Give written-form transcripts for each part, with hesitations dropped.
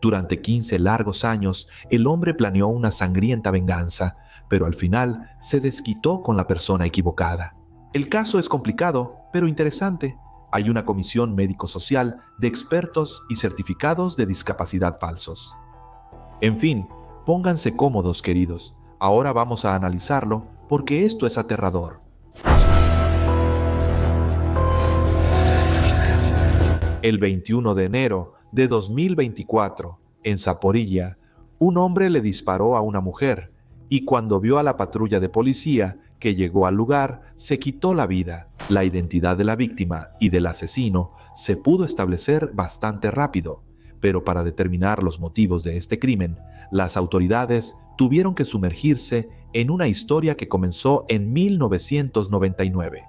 Durante 15 largos años, el hombre planeó una sangrienta venganza, pero al final se desquitó con la persona equivocada. El caso es complicado, pero interesante. Hay una comisión médico-social de expertos y certificados de discapacidad falsos. En fin, pónganse cómodos, queridos. Ahora vamos a analizarlo porque esto es aterrador. El 21 de enero de 2024, en Zaporilla, un hombre le disparó a una mujer y cuando vio a la patrulla de policía que llegó al lugar, se quitó la vida. La identidad de la víctima y del asesino se pudo establecer bastante rápido, pero para determinar los motivos de este crimen, las autoridades tuvieron que sumergirse en una historia que comenzó en 1999.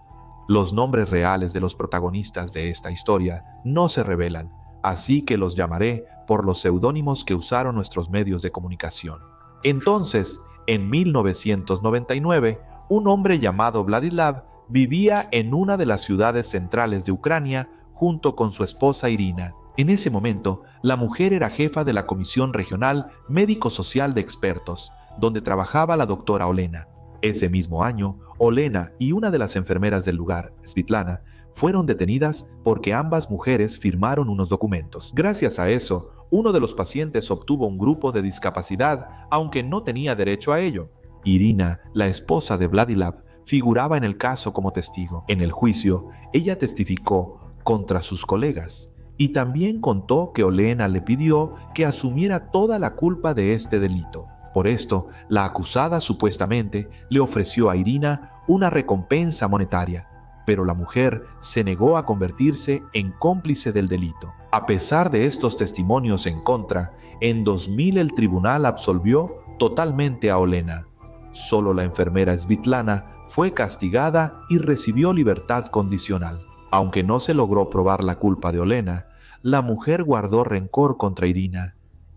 Los nombres reales de los protagonistas de esta historia no se revelan, así que los llamaré por los seudónimos que usaron nuestros medios de comunicación. Entonces, en 1999, un hombre llamado Vladislav vivía en una de las ciudades centrales de Ucrania junto con su esposa Irina. En ese momento, la mujer era jefa de la Comisión Regional Médico-Social de Expertos, donde trabajaba la doctora Olena. Ese mismo año, Olena y una de las enfermeras del lugar, Svitlana, fueron detenidas porque ambas mujeres firmaron unos documentos. Gracias a eso, uno de los pacientes obtuvo un grupo de discapacidad, aunque no tenía derecho a ello. Irina, la esposa de Vladislav, figuraba en el caso como testigo. En el juicio, ella testificó contra sus colegas y también contó que Olena le pidió que asumiera toda la culpa de este delito. Por esto, la acusada supuestamente le ofreció a Irina una recompensa monetaria, pero la mujer se negó a convertirse en cómplice del delito. A pesar de estos testimonios en contra, en 2000 el tribunal absolvió totalmente a Olena. Solo la enfermera Svitlana fue castigada y recibió libertad condicional. Aunque no se logró probar la culpa de Olena, la mujer guardó rencor contra Irina,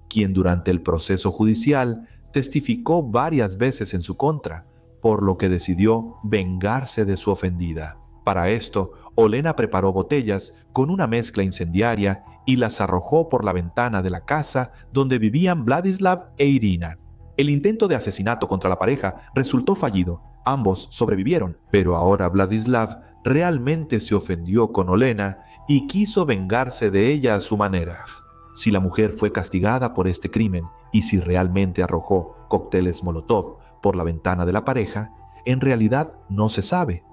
quien durante el proceso judicial testificó varias veces en su contra, por lo que decidió vengarse de su ofendida. Para esto, Olena preparó botellas con una mezcla incendiaria y las arrojó por la ventana de la casa donde vivían Vladislav e Irina. El intento de asesinato contra la pareja resultó fallido. Ambos sobrevivieron, pero ahora Vladislav realmente se ofendió con Olena y quiso vengarse de ella a su manera. Si la mujer fue castigada por este crimen y si realmente arrojó cócteles Molotov por la ventana de la pareja, en realidad no se sabe.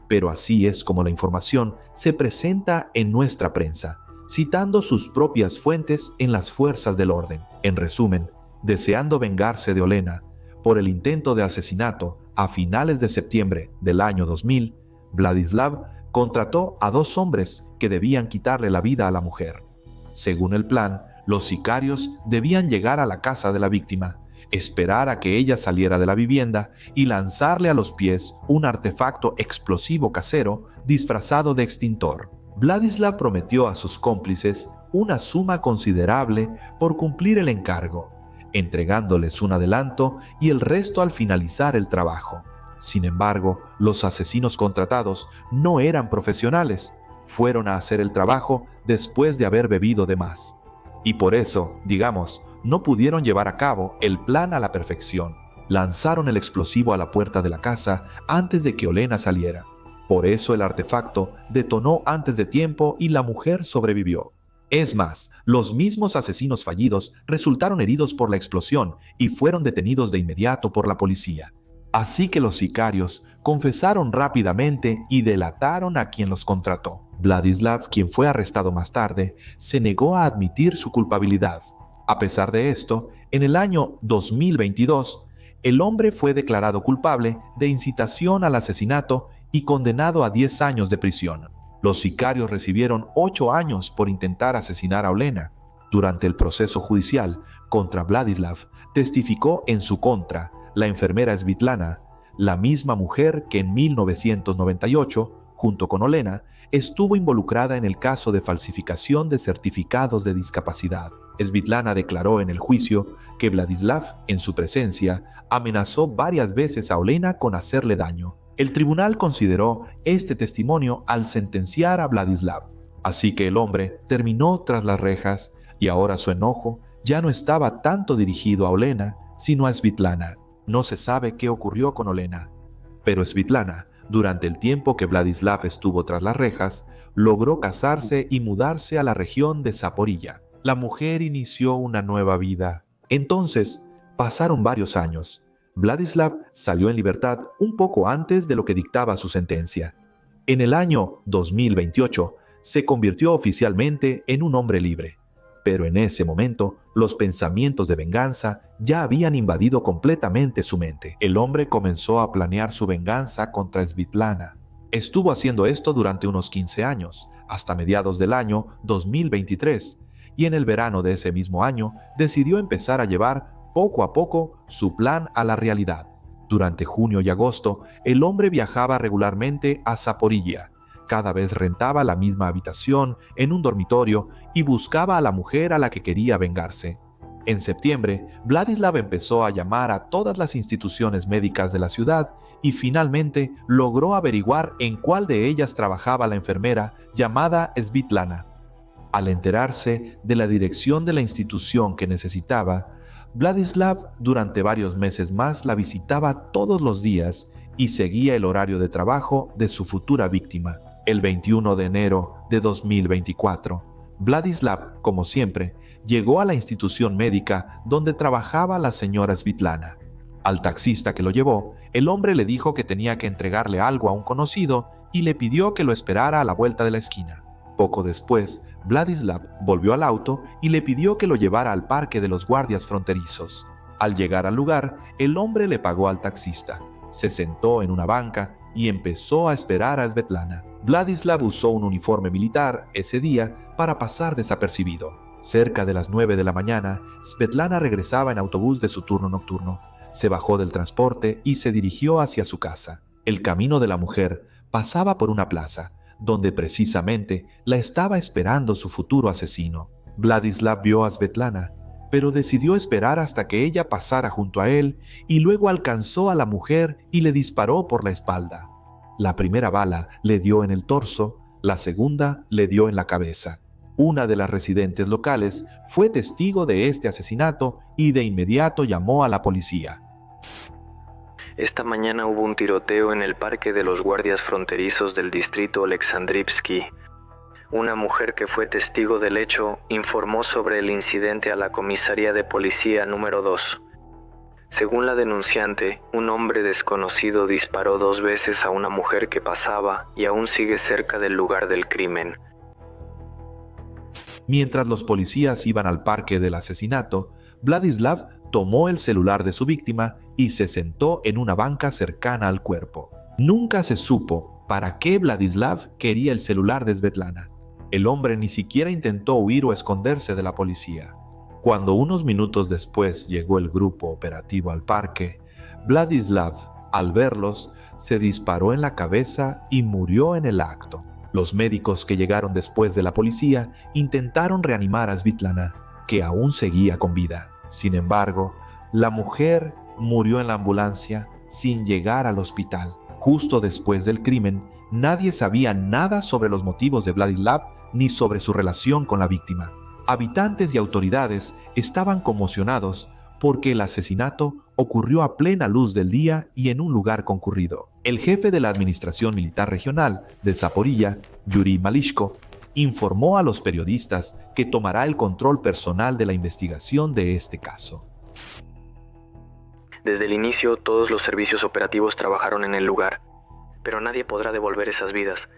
Pero así es como la información se presenta en nuestra prensa, citando sus propias fuentes en las fuerzas del orden. En resumen, deseando vengarse de Olena por el intento de asesinato a finales de septiembre del año 2000, Vladislav contrató a 2 hombres que debían quitarle la vida a la mujer. Según el plan, los sicarios debían llegar a la casa de la víctima, esperar a que ella saliera de la vivienda y lanzarle a los pies un artefacto explosivo casero disfrazado de extintor. Vladislav prometió a sus cómplices una suma considerable por cumplir el encargo, entregándoles un adelanto y el resto al finalizar el trabajo. Sin embargo, los asesinos contratados no eran profesionales. Fueron a hacer el trabajo después de haber bebido de más. Y por eso, digamos, no pudieron llevar a cabo el plan a la perfección. Lanzaron el explosivo a la puerta de la casa antes de que Olena saliera. Por eso el artefacto detonó antes de tiempo y la mujer sobrevivió. Es más, los mismos asesinos fallidos resultaron heridos por la explosión y fueron detenidos de inmediato por la policía. Así que los sicarios confesaron rápidamente y delataron a quien los contrató. Vladislav, quien fue arrestado más tarde, se negó a admitir su culpabilidad. A pesar de esto, en el año 2022, el hombre fue declarado culpable de incitación al asesinato y condenado a 10 años de prisión. Los sicarios recibieron 8 años por intentar asesinar a Olena. Durante el proceso judicial contra Vladislav, testificó en su contra la enfermera Svitlana, la misma mujer que en 1998, junto con Olena, estuvo involucrada en el caso de falsificación de certificados de discapacidad. Svitlana declaró en el juicio que Vladislav, en su presencia, amenazó varias veces a Olena con hacerle daño. El tribunal consideró este testimonio al sentenciar a Vladislav. Así que el hombre terminó tras las rejas y ahora su enojo ya no estaba tanto dirigido a Olena, sino a Svitlana. No se sabe qué ocurrió con Olena, pero Svitlana, durante el tiempo que Vladislav estuvo tras las rejas, logró casarse y mudarse a la región de Zaporilla. La mujer inició una nueva vida. Entonces, pasaron varios años. Vladislav salió en libertad un poco antes de lo que dictaba su sentencia. En el año 2028, se convirtió oficialmente en un hombre libre. Pero en ese momento, los pensamientos de venganza ya habían invadido completamente su mente. El hombre comenzó a planear su venganza contra Svitlana. Estuvo haciendo esto durante unos 15 años, hasta mediados del año 2023, y en el verano de ese mismo año decidió empezar a llevar poco a poco su plan a la realidad. Durante junio y agosto, el hombre viajaba regularmente a Zaporilla. Cada vez rentaba la misma habitación en un dormitorio y buscaba a la mujer a la que quería vengarse. En septiembre, Vladislav empezó a llamar a todas las instituciones médicas de la ciudad y finalmente logró averiguar en cuál de ellas trabajaba la enfermera llamada Svitlana. Al enterarse de la dirección de la institución que necesitaba, Vladislav durante varios meses más la visitaba todos los días y seguía el horario de trabajo de su futura víctima. El 21 de enero de 2024, Vladislav, como siempre, llegó a la institución médica donde trabajaba la señora Svitlana. Al taxista que lo llevó, el hombre le dijo que tenía que entregarle algo a un conocido y le pidió que lo esperara a la vuelta de la esquina. Poco después, Vladislav volvió al auto y le pidió que lo llevara al parque de los guardias fronterizos. Al llegar al lugar, el hombre le pagó al taxista, se sentó en una banca y empezó a esperar a Svitlana. Vladislav usó un uniforme militar ese día para pasar desapercibido. Cerca de las 9 de la mañana, Svitlana regresaba en autobús de su turno nocturno. Se bajó del transporte y se dirigió hacia su casa. El camino de la mujer pasaba por una plaza, donde precisamente la estaba esperando su futuro asesino. Vladislav vio a Svitlana, pero decidió esperar hasta que ella pasara junto a él y luego alcanzó a la mujer y le disparó por la espalda. La primera bala le dio en el torso, la segunda le dio en la cabeza. Una de las residentes locales fue testigo de este asesinato y de inmediato llamó a la policía. Esta mañana hubo un tiroteo en el parque de los guardias fronterizos del distrito Oleksandrivsky. Una mujer que fue testigo del hecho informó sobre el incidente a la comisaría de policía número 2. Según la denunciante, un hombre desconocido disparó 2 veces a una mujer que pasaba y aún sigue cerca del lugar del crimen. Mientras los policías iban al parque del asesinato, Vladislav tomó el celular de su víctima y se sentó en una banca cercana al cuerpo. Nunca se supo para qué Vladislav quería el celular de Svitlana. El hombre ni siquiera intentó huir o esconderse de la policía. Cuando unos minutos después llegó el grupo operativo al parque, Vladislav, al verlos, se disparó en la cabeza y murió en el acto. Los médicos que llegaron después de la policía intentaron reanimar a Svitlana, que aún seguía con vida. Sin embargo, la mujer murió en la ambulancia sin llegar al hospital. Justo después del crimen, nadie sabía nada sobre los motivos de Vladislav ni sobre su relación con la víctima. Habitantes y autoridades estaban conmocionados porque el asesinato ocurrió a plena luz del día y en un lugar concurrido. El jefe de la Administración Militar Regional de Zaporilla, Yuri Malishko, informó a los periodistas que tomará el control personal de la investigación de este caso. Desde el inicio, todos los servicios operativos trabajaron en el lugar, pero nadie podrá devolver esas vidas.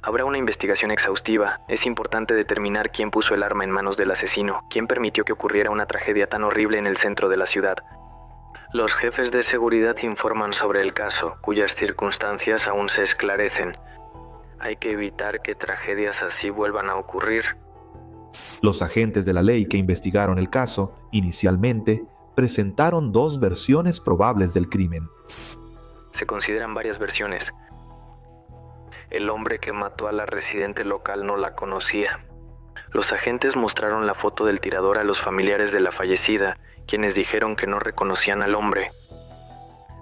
Habrá una investigación exhaustiva. Es importante determinar quién puso el arma en manos del asesino, quién permitió que ocurriera una tragedia tan horrible en el centro de la ciudad. Los jefes de seguridad informan sobre el caso, cuyas circunstancias aún se esclarecen. Hay que evitar que tragedias así vuelvan a ocurrir. Los agentes de la ley que investigaron el caso, inicialmente, presentaron 2 versiones probables del crimen. Se consideran varias versiones. El hombre que mató a la residente local no la conocía. Los agentes mostraron la foto del tirador a los familiares de la fallecida, quienes dijeron que no reconocían al hombre.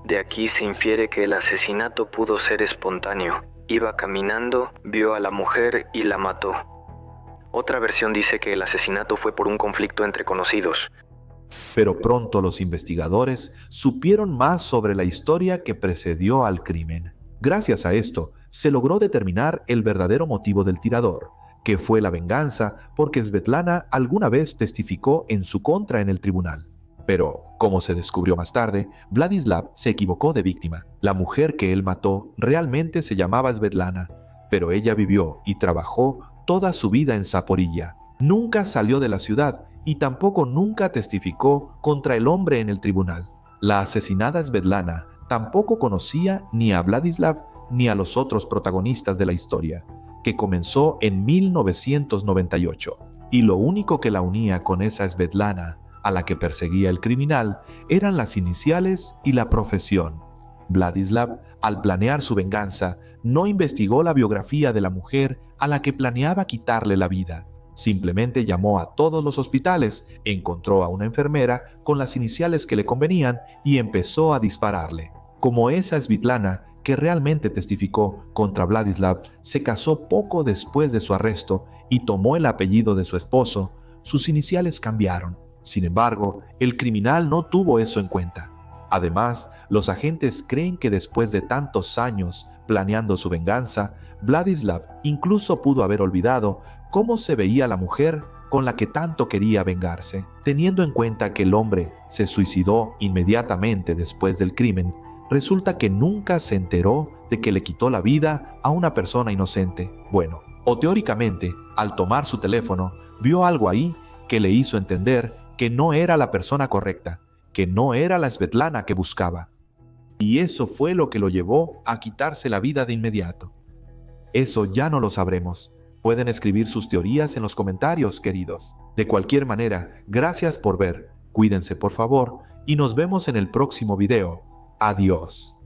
De aquí se infiere que el asesinato pudo ser espontáneo. Iba caminando, vio a la mujer y la mató. Otra versión dice que el asesinato fue por un conflicto entre conocidos. Pero pronto los investigadores supieron más sobre la historia que precedió al crimen. Gracias a esto, se logró determinar el verdadero motivo del tirador, que fue la venganza porque Svetlana alguna vez testificó en su contra en el tribunal. Pero, como se descubrió más tarde, Vladislav se equivocó de víctima. La mujer que él mató realmente se llamaba Svetlana, pero ella vivió y trabajó toda su vida en Zaporilla. Nunca salió de la ciudad y tampoco nunca testificó contra el hombre en el tribunal. La asesinada Svetlana tampoco conocía ni a Vladislav ni a los otros protagonistas de la historia, que comenzó en 1998. Y lo único que la unía con esa Svetlana, a la que perseguía el criminal, eran las iniciales y la profesión. Vladislav, al planear su venganza, no investigó la biografía de la mujer a la que planeaba quitarle la vida. Simplemente llamó a todos los hospitales, encontró a una enfermera con las iniciales que le convenían y empezó a dispararle. Como esa Svetlana, que realmente testificó contra Vladislav, se casó poco después de su arresto y tomó el apellido de su esposo, sus iniciales cambiaron. Sin embargo, el criminal no tuvo eso en cuenta. Además, los agentes creen que después de tantos años planeando su venganza, Vladislav incluso pudo haber olvidado cómo se veía la mujer con la que tanto quería vengarse. Teniendo en cuenta que el hombre se suicidó inmediatamente después del crimen, resulta que nunca se enteró de que le quitó la vida a una persona inocente. Bueno, o teóricamente, al tomar su teléfono, vio algo ahí que le hizo entender que no era la persona correcta, que no era la Svetlana que buscaba. Y eso fue lo que lo llevó a quitarse la vida de inmediato. Eso ya no lo sabremos. Pueden escribir sus teorías en los comentarios, queridos. De cualquier manera, gracias por ver. Cuídense por favor y nos vemos en el próximo video. Adiós.